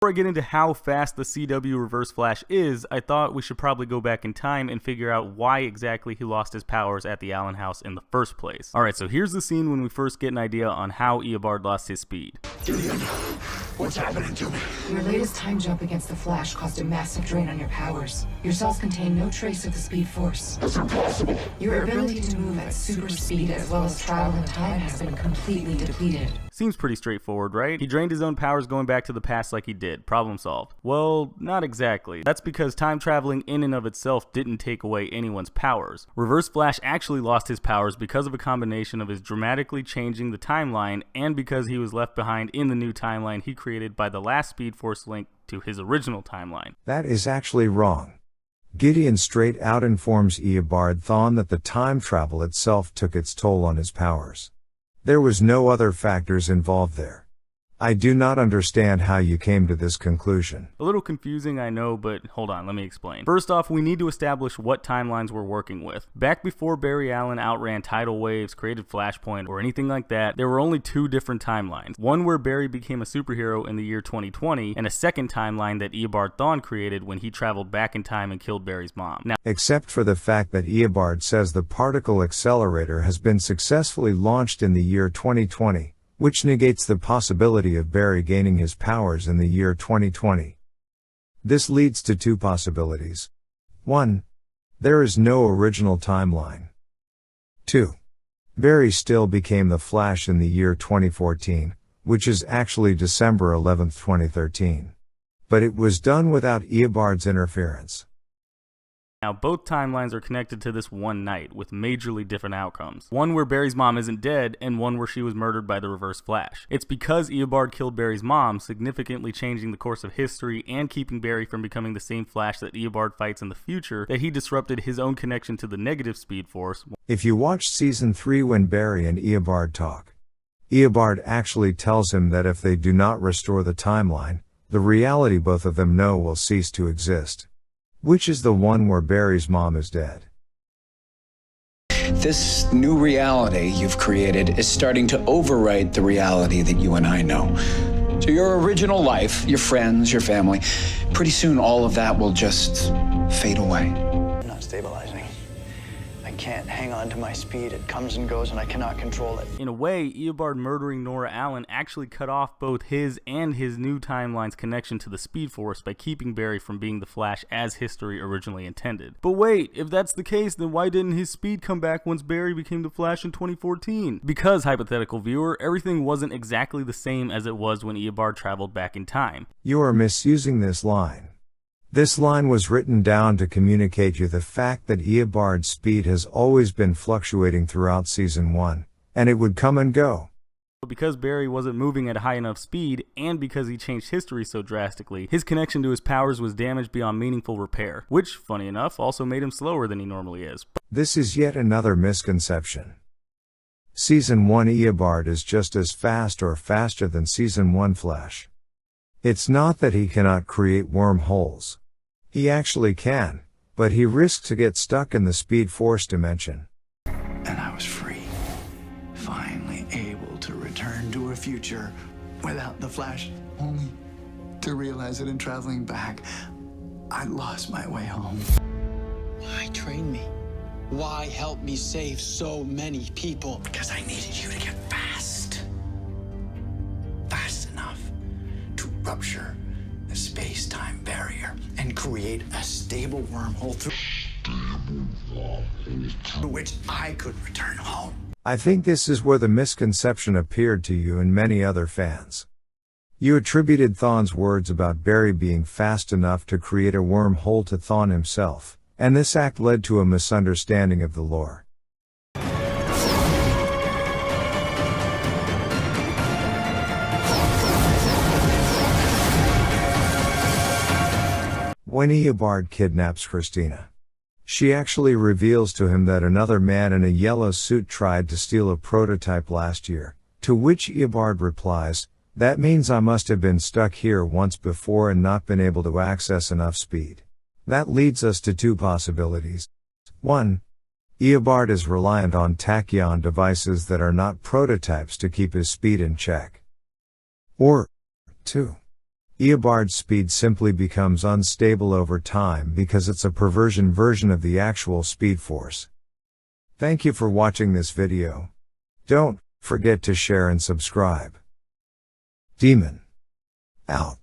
Before I get into how fast the CW Reverse Flash is, I thought we should probably go back in time and figure out why exactly he lost his powers at the Allen house in the first place. Alright, so here's the scene when we first get an idea on how Eobard lost his speed. Gideon, what's happening to me? Your latest time jump against the Flash caused a massive drain on your powers. Your cells contain no trace of the Speed Force. That's impossible. Your ability to move at super speed as well as travel in time has been completely depleted. Seems pretty straightforward, right? He drained his own powers going back to the past like he did. Problem solved. Well, not exactly. That's because time traveling in and of itself didn't take away anyone's powers. Reverse Flash actually lost his powers because of a combination of his dramatically changing the timeline and because he was left behind in the new timeline he created by the last Speed Force link to his original timeline. That is actually wrong. Gideon straight out informs Eobard Thawne that the time travel itself took its toll on his powers. There was no other factors involved there. I do not understand how you came to this conclusion. A little confusing, I know, but hold on, let me explain. First off, we need to establish what timelines we're working with. Back before Barry Allen outran tidal waves, created Flashpoint, or anything like that, there were only two different timelines. One where Barry became a superhero in the year 2020, and a second timeline that Eobard Thawne created when he traveled back in time and killed Barry's mom. Now, except for the fact that Eobard says the particle accelerator has been successfully launched in the year 2020. Which negates the possibility of Barry gaining his powers in the year 2020. This leads to two possibilities. 1. There is no original timeline. 2. Barry still became the Flash in the year 2014, which is actually December 11, 2013. But it was done without Eobard's interference. Now, both timelines are connected to this one night, with majorly different outcomes. One where Barry's mom isn't dead, and one where she was murdered by the Reverse Flash. It's because Eobard killed Barry's mom, significantly changing the course of history and keeping Barry from becoming the same Flash that Eobard fights in the future, that he disrupted his own connection to the negative Speed Force. If you watch Season 3 when Barry and Eobard talk, Eobard actually tells him that if they do not restore the timeline, the reality both of them know will cease to exist. Which is the one where Barry's mom is dead. This new reality you've created is starting to overwrite the reality that you and I know. So your original life, your friends, your family, pretty soon all of that will just fade away. I'm not stabilizing. I can't hang on to my speed. It comes and goes and I cannot control it. In a way, Eobard murdering Nora Allen actually cut off both his and his new timeline's connection to the Speed Force by keeping Barry from being the Flash as history originally intended. But wait, if that's the case, then why didn't his speed come back once Barry became the Flash in 2014? Because, hypothetical viewer, everything wasn't exactly the same as it was when Eobard traveled back in time. You are misusing this line. This line was written down to communicate you the fact that Eobard's speed has always been fluctuating throughout Season 1, and it would come and go. But because Barry wasn't moving at a high enough speed, and because he changed history so drastically, his connection to his powers was damaged beyond meaningful repair, which, funny enough, also made him slower than he normally is. This is yet another misconception. Season 1 Eobard is just as fast or faster than Season 1 Flash. It's not that he cannot create wormholes. He actually can, but he risks to get stuck in the Speed Force dimension. And I was free. Finally able to return to a future without the Flash. Only to realize that in traveling back, I lost my way home. Why train me? Why help me save so many people? Because I needed you to get fast. Fast enough to rupture the space-time barrier and create a stable wormhole through which I could return home. I think this is where the misconception appeared to you and many other fans. You attributed Thawne's words about Barry being fast enough to create a wormhole to Thawne himself, and this act led to a misunderstanding of the lore. When Eobard kidnaps Christina, she actually reveals to him that another man in a yellow suit tried to steal a prototype last year, to which Eobard replies, "That means I must have been stuck here once before and not been able to access enough speed." That leads us to two possibilities. 1. Eobard is reliant on tachyon devices that are not prototypes to keep his speed in check. Or 2. Eobard's speed simply becomes unstable over time because it's a perversion version of the actual Speed Force. Thank you for watching this video. Don't forget to share and subscribe. Demon. Out.